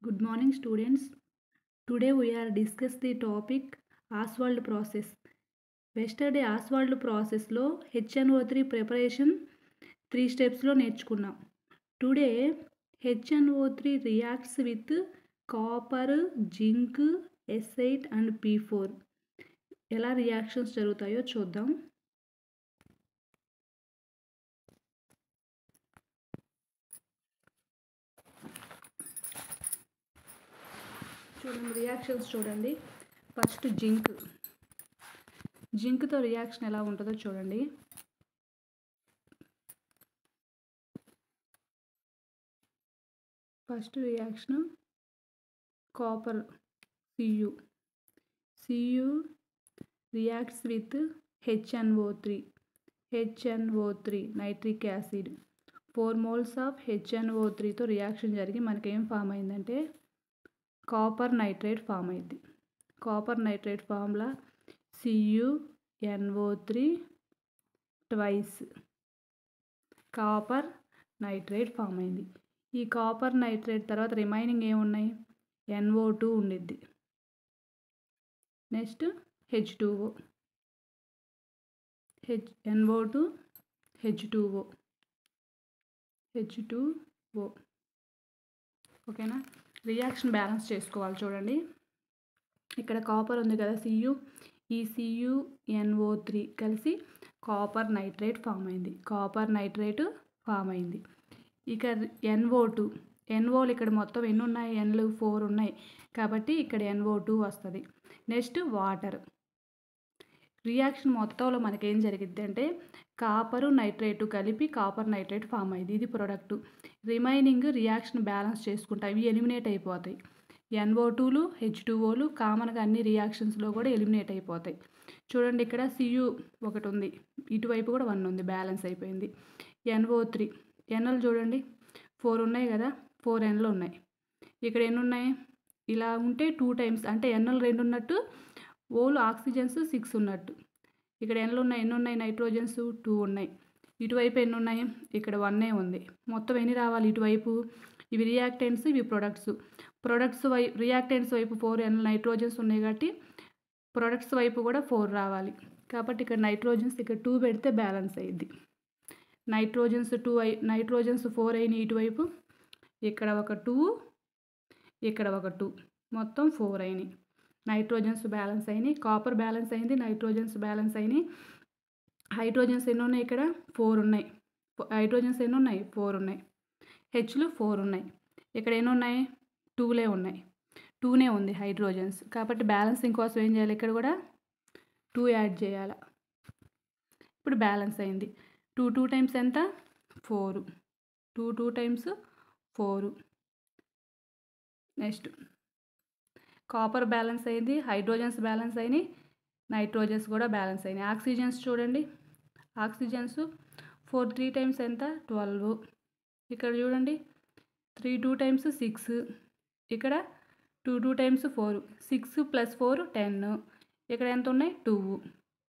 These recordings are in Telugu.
Good morning, students. Today we are discuss the topic Oswald process. Yesterday Oswald process లో HNO3 preparation 3 steps లో నేర్చుకున్నాం. Today HNO3 reacts with copper, zinc, S8 and P4. ఎలా రియాక్షన్స్ జరుగుతాయో చూద్దాం. చూడండి రియాక్షన్స్ చూడండి. ఫస్ట్ జింక్తో రియాక్షన్ ఎలా ఉంటుందో చూడండి. First reaction copper Cu reacts with HNO3 nitric acid 4 moles of HNO3తో రియాక్షన్ జరిగి మనకేం ఫామ్ అయిందంటే కాపర్ నైట్రేట్ ఫామ్ అయింది. Copper nitrate formula CuNO3 twice copper nitrate form అయింది. ఈ కాపర్ నైట్రేట్ తర్వాత రిమైనింగ్ ఏమున్నాయి? NO2 ఉండిద్ది. నెక్స్ట్ H2O NO2 H2O ఓకేనా? రియాక్షన్ బ్యాలెన్స్ చేసుకోవాలి. చూడండి ఇక్కడ కాపర్ ఉంది కదా Cu, ఈ CuNO3 కలిసి కాపర్ నైట్రేట్ ఫామ్ అయింది. ఇక NOలు ఇక్కడ మొత్తం ఎన్ని ఉన్నాయి? Nలు 4 ఉన్నాయి కాబట్టి ఇక్కడ NO2 వస్తుంది. Next water. రియాక్షన్ మొత్తంలో మనకేం జరిగిద్ది అంటే కాపరు నైట్రేటు కలిపి కాపర్ నైట్రేట్ ఫామ్ అయింది. ఇది ప్రొడక్టు. రిమైనింగ్ రియాక్షన్ బ్యాలెన్స్ చేసుకుంటాయి. ఇవి ఎలిమినేట్ అయిపోతాయి. NO2లు H2Oలు కామన్గా అన్ని రియాక్షన్స్లో కూడా ఎలిమినేట్ అయిపోతాయి. చూడండి ఇక్కడ Cu ఒకటి ఉంది, ఇటువైపు కూడా 1 ఉంది, బ్యాలెన్స్ అయిపోయింది. NO3 Nలు చూడండి 4 ఉన్నాయి కదా, 4 Nలు ఉన్నాయి. ఇక్కడ ఎన్ని ఉన్నాయి? ఇలా ఉంటే 2 టైమ్స్ అంటే Nలు 2 ఉన్నట్టు, ఓలు ఆక్సిజన్స్ 6 ఉన్నట్టు. ఇక్కడ ఎన్ని ఉన్నాయి? నైట్రోజన్స్ 2 ఉన్నాయి. ఇటువైపు ఎన్ని ఉన్నాయి? ఇక్కడ 1 ఉంది. మొత్తం ఎన్ని రావాలి ఇటువైపు? ఇవి రియాక్టెంట్స్, ఇవి ప్రొడక్ట్స్ రియాక్టెంట్స్ వైపు 4 నైట్రోజన్స్ ఉన్నాయి కాబట్టి ప్రొడక్ట్స్ వైపు కూడా 4 రావాలి. కాబట్టి ఇక్కడ నైట్రోజన్స్ ఇక్కడ 2 పెడితే బ్యాలెన్స్ అయ్యిద్ది. నైట్రోజన్స్ 4 అయినాయి ఇటువైపు, ఇక్కడ ఒక 2, ఇక్కడ ఒక 2, మొత్తం 4 అయినాయి. నైట్రోజన్స్ బ్యాలెన్స్ అయినాయి, కాపర్ బ్యాలెన్స్ అయింది, నైట్రోజన్స్ బ్యాలెన్స్ అయినాయి. హైడ్రోజన్స్ ఎన్ని ఉన్నాయి? ఇక్కడ 4 ఉన్నాయి. హైడ్రోజన్స్ ఎన్ని ఉన్నాయి? 4 ఉన్నాయి. హెచ్లు 4 ఉన్నాయి. ఇక్కడ ఎన్ని ఉన్నాయి? 2లే ఉన్నాయి. 2నే ఉంది హైడ్రోజన్స్. కాబట్టి బ్యాలెన్సింగ్ కోసం ఏం చేయాలి? ఇక్కడ కూడా 2 యాడ్ చేయాలి. ఇప్పుడు బ్యాలెన్స్ అయింది. 2 టైమ్స్ ఎంత? 4. 2 టైమ్స్ 4. నెక్స్ట్ కాపర్ బ్యాలెన్స్ అయింది, హైడ్రోజన్స్ బ్యాలెన్స్ అయినాయి, నైట్రోజన్స్ కూడా బ్యాలెన్స్ అయినాయి. ఆక్సిజన్స్ చూడండి, ఆక్సిజన్స్ 3 టైమ్స్ ఎంత? 12. ఇక్కడ చూడండి 2 టైమ్స్ 6, ఇక్కడ 2 టైమ్స్ 4, 6 + 4 10. ఇక్కడ ఎంత ఉన్నాయి? 2,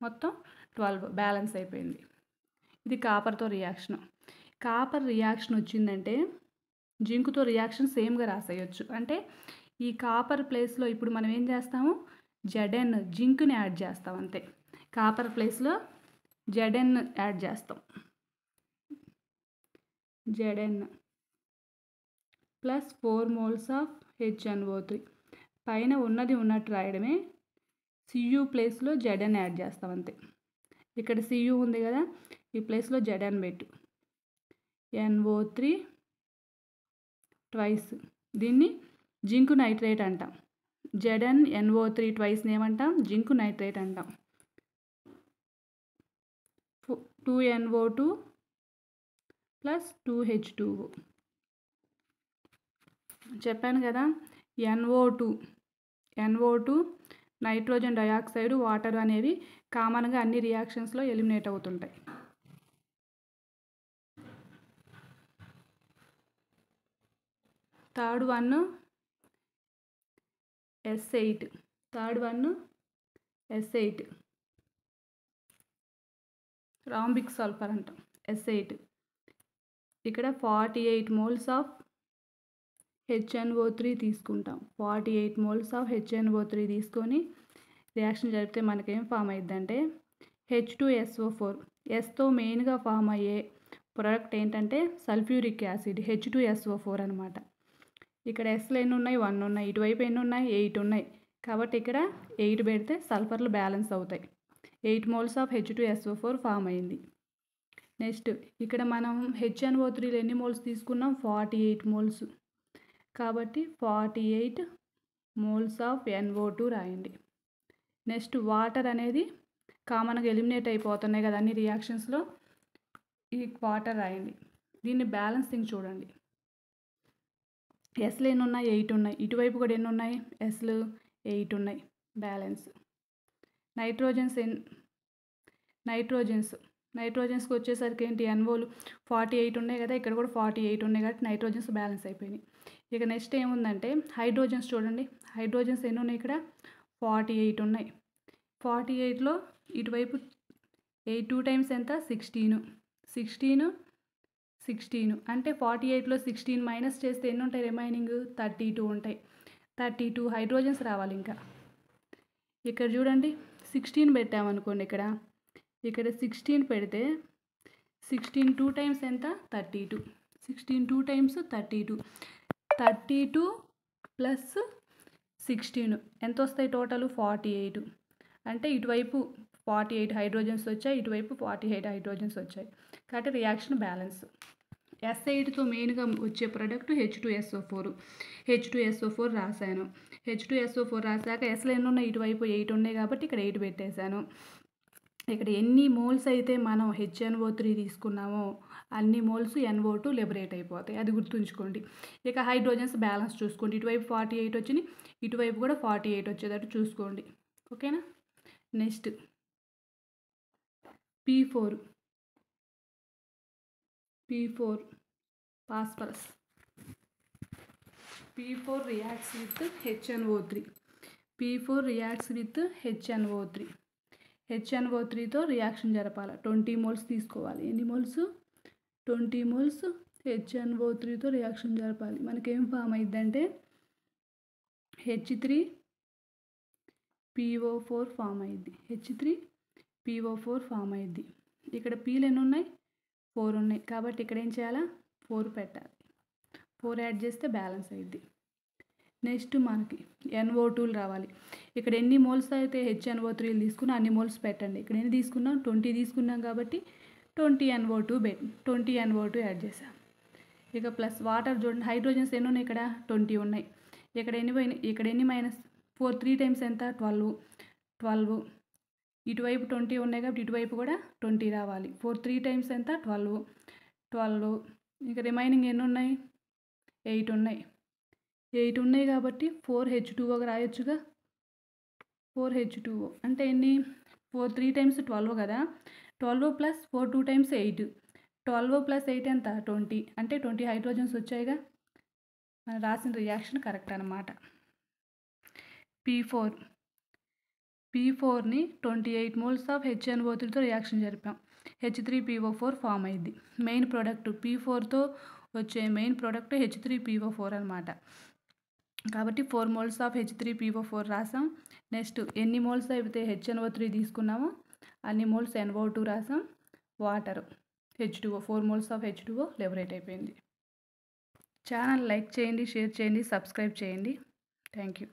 మొత్తం 12 బ్యాలెన్స్ అయిపోయింది. ఇది కాపర్తో రియాక్షన్. కాపర్ రియాక్షన్ వచ్చిందంటే జింక్తో రియాక్షన్ సేమ్గా రాసేయచ్చు. అంటే ఈ కాపర్ ప్లేస్లో ఇప్పుడు మనం ఏం చేస్తాము? Zn జింక్ని యాడ్ చేస్తాం అంతే. కాపర్ ప్లేస్లో Zn యాడ్ చేస్తాం. Zn + 4 moles of HNO3. పైన ఉన్నది ఉన్నట్టు రాయడమే. Cu ప్లేస్లో Zn యాడ్ చేస్తాం అంతే. ఇక్కడ Cu ఉంది కదా, ఈ ప్లేస్లో Zn పెట్టు. NO3 twice. దీన్ని జింక్ నైట్రేట్ అంటాం. ZnNO3 ట్వైస్ని ఏమంటాం? జింక్ నైట్రేట్ అంటాం. 2NO2 + 2H2O. చెప్పాను కదా, NO2 నైట్రోజన్ డయాక్సైడ్, వాటర్ అనేవి కామన్గా అన్ని రియాక్షన్స్లో ఎలిమినేట్ అవుతుంటాయి. Third one S8. Rhombic sulphur అంటాం. S8 ఇక్కడ 48 moles ఆఫ్ HNO3 తీసుకుంటాం. 48 మోల్స్ ఆఫ్ HNO3 తీసుకొని రియాక్షన్ జరిపితే మనకేం ఫామ్ అయిద్దంటే H2SO4. ఎస్తో మెయిన్గా ఫామ్ అయ్యే ప్రోడక్ట్ ఏంటంటే సల్ఫ్యూరిక్ యాసిడ్ H2SO4 అనమాట. ఇక్కడ ఎస్లు ఎన్ని ఉన్నాయి? 1 ఉన్నాయి. ఇటువైపు ఎన్ని ఉన్నాయి? 8 ఉన్నాయి. కాబట్టి ఇక్కడ 8 పెడితే సల్ఫర్లు బ్యాలెన్స్ అవుతాయి. 8 మోల్స్ ఆఫ్ H2SO4 ఫామ్ అయింది. నెక్స్ట్ ఇక్కడ మనం HNO3లో ఎన్ని మోల్స్ తీసుకున్నాం? 48 మోల్స్. కాబట్టి 48 మోల్స్ ఆఫ్ NO2 రాయండి. నెక్స్ట్ వాటర్ అనేది కామన్గా ఎలిమినేట్ అయిపోతున్నాయి కదా అన్ని రియాక్షన్స్లో, ఈ వాటర్ రాయండి. దీన్ని బ్యాలెన్సింగ్ చూడండి. ఎస్లు ఎన్ని ఉన్నాయి? 8 ఉన్నాయి. ఇటువైపు కూడా ఎన్ని ఉన్నాయి? ఎస్లు 8 ఉన్నాయి. బ్యాలెన్స్. నైట్రోజన్స్కి వచ్చేసరికి ఏంటి? ఎన్ఓలు 48 ఉన్నాయి కదా, ఇక్కడ కూడా 48 ఉన్నాయి కాబట్టి నైట్రోజన్స్ బ్యాలెన్స్ అయిపోయినాయి. ఇక నెక్స్ట్ ఏముందంటే హైడ్రోజన్స్ చూడండి. హైడ్రోజన్స్ ఎన్ని ఉన్నాయి? ఇక్కడ 48 ఉన్నాయి. 48లో ఇటువైపు 8 2 టైమ్స్ ఎంత? 16 అంటే 48లో 16 మైనస్ చేస్తే ఎన్ని ఉంటాయి? రిమైనింగ్ 32 ఉంటాయి. 32 హైడ్రోజన్స్ రావాలి. ఇంకా ఇక్కడ చూడండి 16 పెట్టామనుకోండి, ఇక్కడ 16 పెడితే 16 2 టైమ్స్ ఎంత? 32. 16 2 టైమ్స్ 32. 32 ప్లస్ 16 ఎంత వస్తాయి? టోటల్ 48. అంటే ఇటువైపు 48 హైడ్రోజన్స్ వచ్చాయి, ఇటువైపు 48 హైడ్రోజన్స్ వచ్చాయి. కాబట్టి రియాక్షన్ బ్యాలెన్స్. S8తో మెయిన్గా వచ్చే ప్రోడక్ట్ H2SO4 రాశాను. H2SO4 రాశాక ఎస్లో ఎన్ని ఉన్నాయి? ఇటువైపు 8 ఉన్నాయి కాబట్టి ఇక్కడ 8 పెట్టేశాను. ఇక్కడ ఎన్ని మోల్స్ అయితే మనం HNO3 తీసుకున్నామో అన్ని మోల్స్ NO2 లిబరేట్ అయిపోతాయి. అది గుర్తుంచుకోండి. ఇక హైడ్రోజన్స్ బ్యాలెన్స్ చూసుకోండి. ఇటువైపు 48 వచ్చినాయి, ఇటువైపు కూడా 48 వచ్చేటట్టు చూసుకోండి. ఓకేనా? Next P4 phosphorus. P4 reacts with HNO3. P4 reacts with HNO3. HNO3తో రియాక్షన్ జరపాలి. 20 మోల్స్ తీసుకోవాలి. ఎన్ని మోల్స్? 20 మోల్స్ HNO3తో రియాక్షన్ జరపాలి. మనకేం ఫామ్ అయిద్దంటే H3PO4 ఫామ్ అయింది. H3PO4 ఫామ్ అయింది. ఇక్కడ పీలు ఎన్ని ఉన్నాయి? 4 ఉన్నాయి. కాబట్టి ఇక్కడ ఏం చేయాలా? 4 పెట్టాలి. 4 యాడ్ చేస్తే బ్యాలెన్స్ అయింది. నెక్స్ట్ మనకి NO2లు రావాలి. ఇక్కడ ఎన్ని మోల్స్ అయితే HNO3లు తీసుకున్నా అన్ని మోల్స్ పెట్టండి. ఇక్కడ ఎన్ని తీసుకున్నాం? 20 తీసుకున్నాం కాబట్టి 20 NO2 యాడ్ చేసాం. ఇక ప్లస్ వాటర్ చూడండి. హైడ్రోజన్స్ ఎన్ని ఉన్నాయి? ఇక్కడ 20 ఉన్నాయి. ఇక్కడ ఎన్ని పోయినాయి? ఇక్కడ ఎన్ని మైనస్ 4 3 టైమ్స్ ఎంత? 12. ఇటువైపు 20 ఉన్నాయి కాబట్టి ఇటువైపు కూడా 20 రావాలి. 4 3 టైమ్స్ ఎంత? 12. ఇంకా రిమైనింగ్ ఎన్ని ఉన్నాయి? 8 ఉన్నాయి. 8 ఉన్నాయి కాబట్టి 4H2O రాయొచ్చుగా. 4H2O అంటే ఎన్ని? 4 3 టైమ్స్ 12 కదా. 12 ప్లస్ 4 2 టైమ్స్ 8. 12 ప్లస్ 8 ఎంత? 20. అంటే 20 హైడ్రోజన్స్ వచ్చాయిగా. మనం రాసిన రియాక్షన్ కరెక్ట్ అనమాట. P4ని 28 మోల్స్ ఆఫ్ HNO3తో రియాక్షన్ జరిపాం. H3PO4 ఫామ్ అయింది. మెయిన్ ప్రోడక్ట్ P4తో వచ్చే మెయిన్ ప్రోడక్ట్ H3PO4 అనమాట. కాబట్టి 4 మోల్స్ ఆఫ్ H3PO4 రాసాం. నెక్స్ట్ ఎన్ని మోల్స్ అయితే HNO3 తీసుకున్నామో అన్ని మోల్స్ NO2 రాసాం. Water H2O 4 moles of H2O liberate అయిపోయింది. ఛానల్ లైక్ చేయండి, షేర్ చేయండి, సబ్స్క్రైబ్ చేయండి. Thank you.